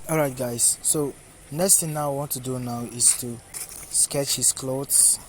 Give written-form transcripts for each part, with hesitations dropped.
Alright guys, so next thing now I want to do now is to sketch his clothes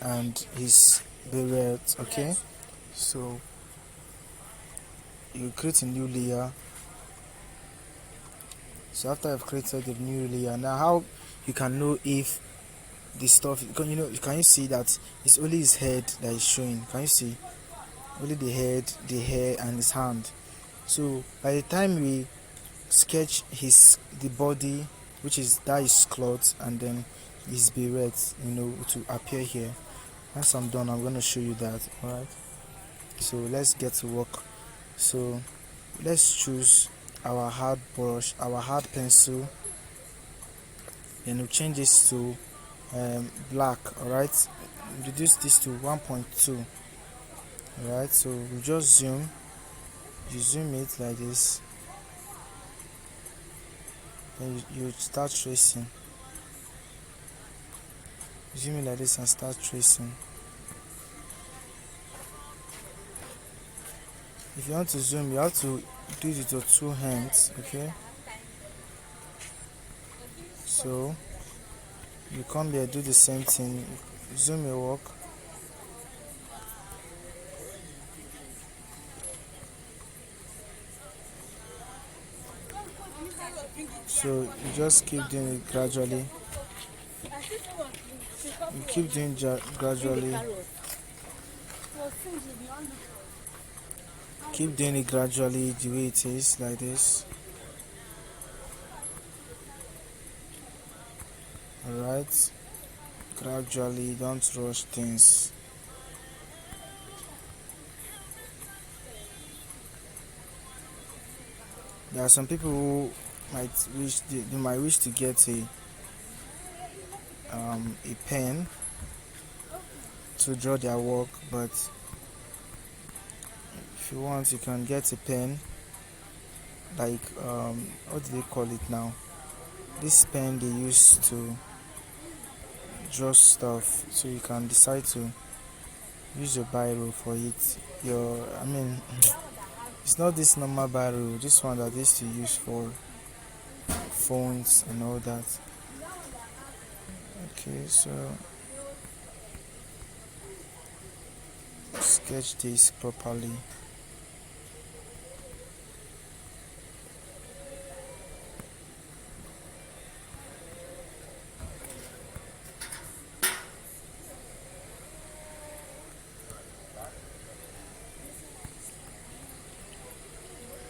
and his beret. Okay, so you create a new layer. So after I've created the new layer, now how you can know if the stuff, can you see that it's only his head that is showing? Can you see only the head, the hair and his hand? So by the time we sketch the body, which is that is clothes, and then his beret, to appear here. Once I'm done, I'm going to show you that. Alright, so let's get to work. So let's choose our hard brush, our hard pencil, then we'll change this to black. Alright, reduce this to 1.2. Alright, so we just zoom it like this, then you start tracing. Zoom it like this and start tracing. If you want to zoom, you have to do it with your two hands. Okay, so you come here, do the same thing, zoom your work. So you just keep doing it gradually. You keep doing gradually. Keep doing it gradually the way it is, like this. Alright, gradually, don't rush things. There are some people who might wish to get a pen to draw their work, but if you want, you can get a pen like what do they call it now? This pen they use to draw stuff, so you can decide to use your biro for it. It's not this normal biro, this one that is to use for phones and all that. Okay, so sketch this properly.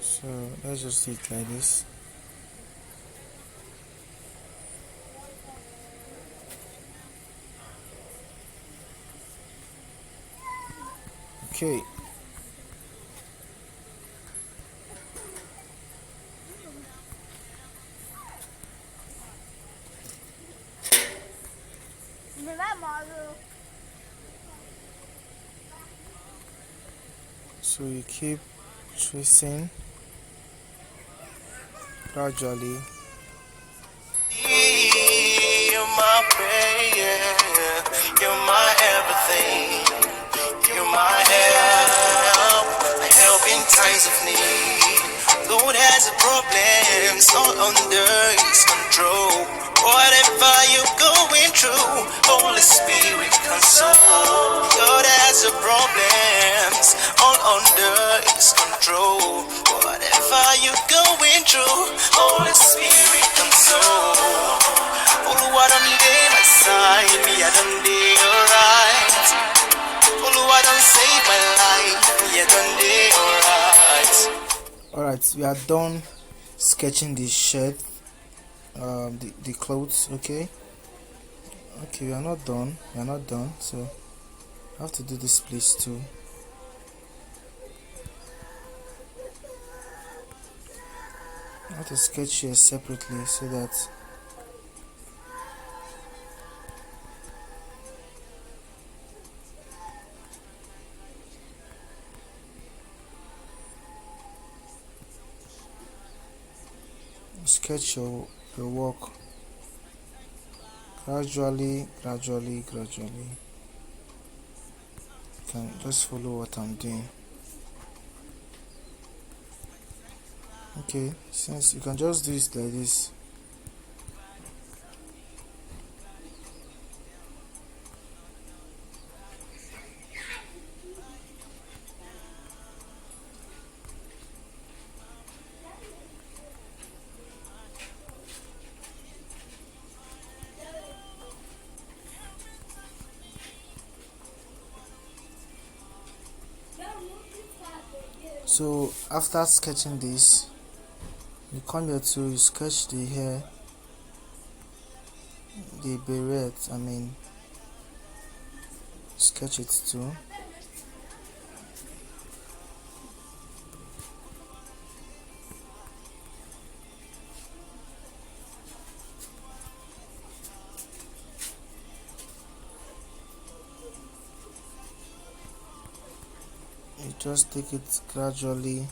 So let's just do it like this. Okay. So you keep tracing gradually. You're my prayer, you're my everything, you're my help in times of need. Lord has a problem, all under his control. Whatever you're going through, Holy Spirit console. God has a problem, all under his control. Whatever you're going through, Holy Spirit console. Oluwa don't dey my side, me I don't dey alright. Oluwa don't save my life, me I don't dey alright. Alright, we are done sketching the shirt, the clothes. Okay, we are not done. So I have to do this place too. I have to sketch here separately so that sketch your work gradually. You can just follow what I'm doing. Okay, since you can just do it like this, So after sketching this, you come here to sketch the hair, the beret, sketch it too. You just take it gradually.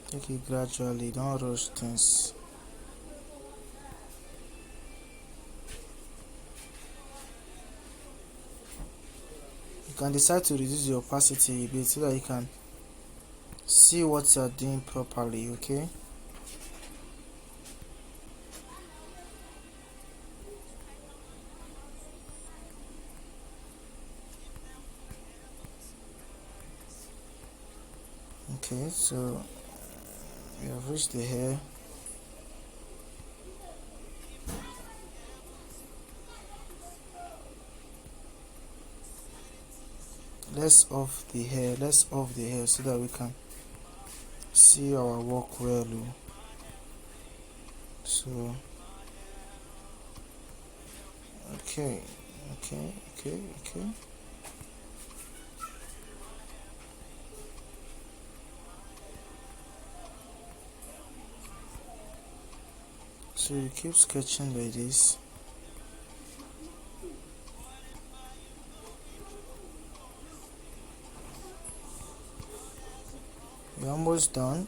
Take it gradually, don't rush things. You can decide to reduce the opacity a bit so that you can see what you are doing properly, okay? Okay, so we have reached the hair. Let's off the hair so that we can see our work well. So okay. So you keep sketching like this. We're almost done.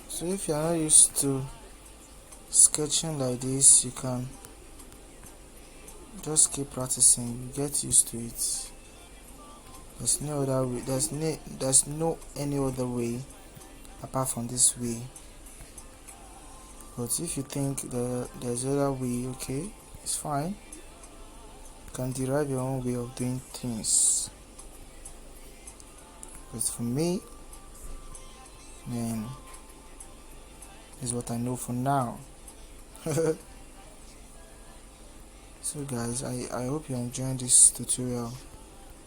So if you are not used to sketching like this, you can just keep practicing. You get used to it. There's no other way. There's no any other way apart from this way. But if you think there's other way, okay, it's fine. You can derive your own way of doing things. But for me, man, this is what I know for now. So guys, I hope you're enjoying this tutorial.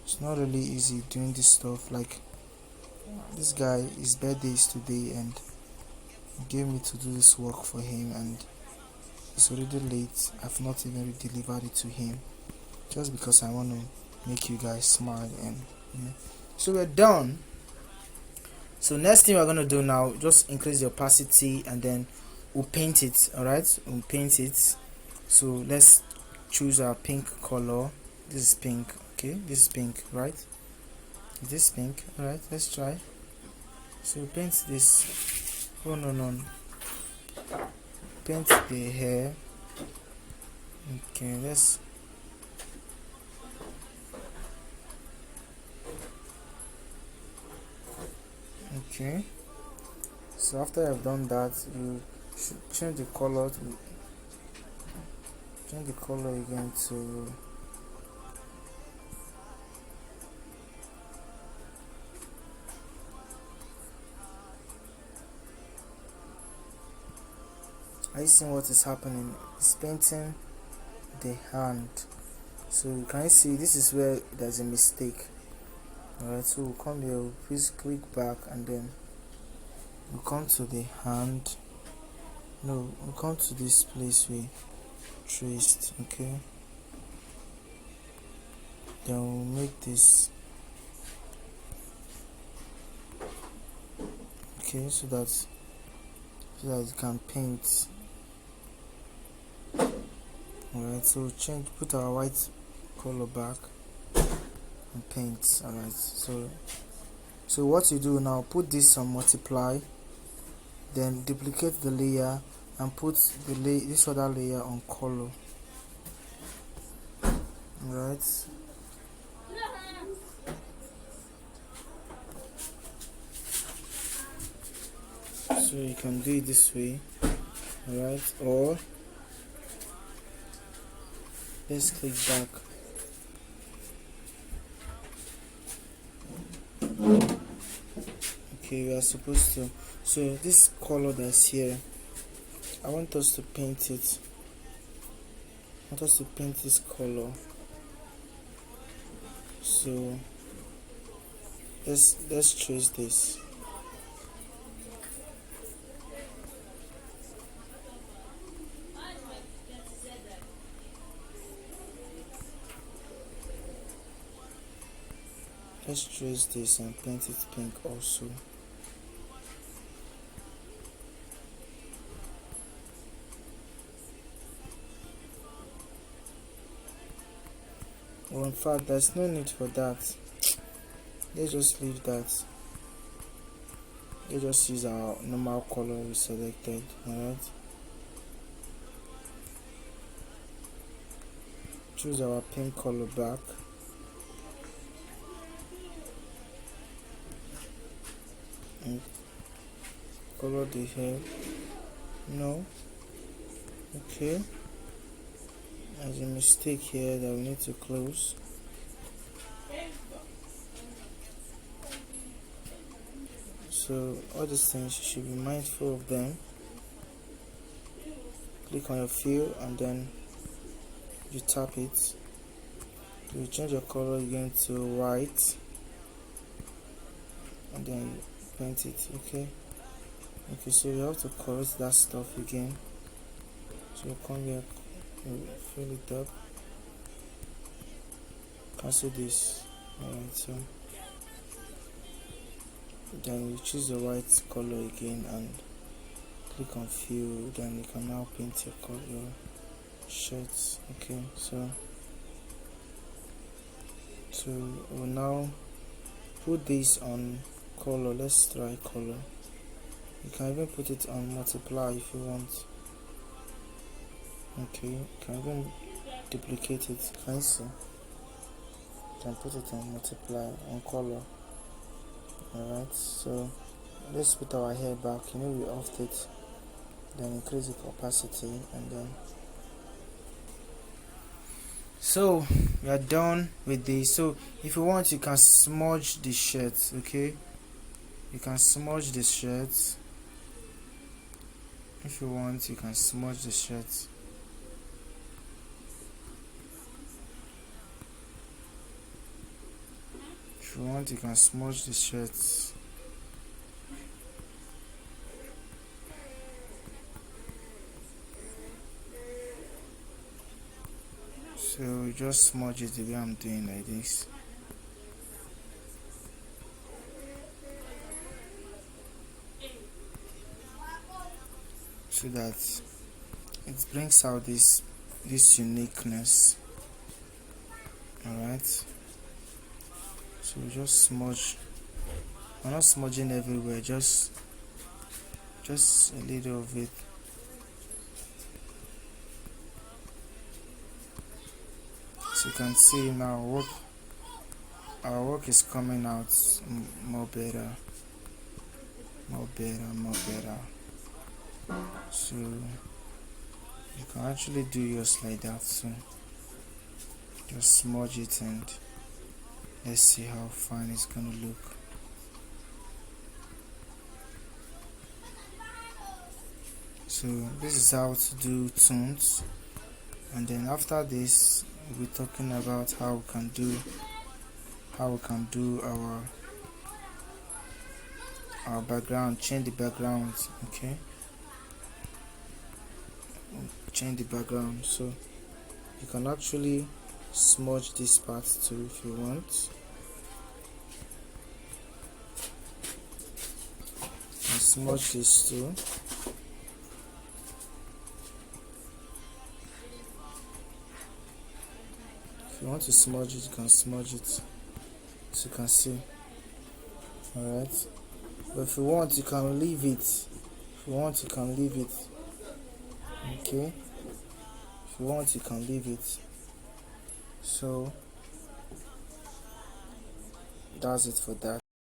It's not really easy doing this stuff. Like this guy, his birthday is today and he gave me to do this work for him, and it's already late. I've not even delivered it to him just because I want to make you guys smile. And so we're done. So next thing we're gonna do now, just increase the opacity and then we'll paint it. Alright, we'll paint it. So let's choose our pink color. This is pink. Okay, this is pink, right? This pink. Alright, let's try. So paint this. Oh no. Paint the hair. Okay, let's okay. So after I've done that, you should change the color again to are you seeing what is happening? It's painting the hand. So can you see this is where there's a mistake? Alright, so we'll come here, please click back and then we'll come to the hand. No, we'll come to this place we traced, okay? Then we'll make this okay so that you can paint. Alright, so put our white color back and paint. Alright, so what you do now, put this on multiply, then duplicate the layer and put this other layer on color. Alright, so you can do it this way. Alright, or let's click back. Okay, we are supposed to, so this color that's here, I want us to paint it. I want us to paint this color. So let's trace this. Let's trace this and paint it pink also. Well, in fact, there's no need for that. Let's just leave that. Let's just use our normal color we selected. Alright. Choose our pink color back. And color the hair. No. Okay. There's a mistake here that we need to close. So all these things, you should be mindful of them. Click on your fill and then you tap it. You change your color again to white and then you paint it. Okay, so you have to correct that stuff again. So you come here, you fill it up, cancel this. Alright, so then you choose the white color again and click on fill. Then you can now paint your color, your shirts. Okay, so we'll now put this on color. Let's try color. You can even put it on multiply if you want. Okay, you can even duplicate it. Can you see? You can put it on multiply on color. Alright, so let's put our hair back. You know, we offed it, then increase the opacity, and then so we are done with this. So if you want, you can smudge the shirt. Okay, you can smudge the shirt. If you want, you can smudge the shirt. If you want, you can smudge the shirt. So just smudge it the way I'm doing, like this. So that it brings out this uniqueness. Alright. So just smudge. I'm not smudging everywhere, just a little of it. So you can see now our work is coming out more better. So you can actually do yours like that. So just smudge it and let's see how fine it's gonna look. So this is how to do tones, and then after this we'll be talking about how we can do our background, change the background. Okay, change the background. So you can actually smudge this part too if you want. And smudge this too. If you want to smudge it, you can smudge it, as you can see. Alright, but if you want, you can leave it. If you want, you can leave it. Okay, if you want, you can leave it. So that's it for that.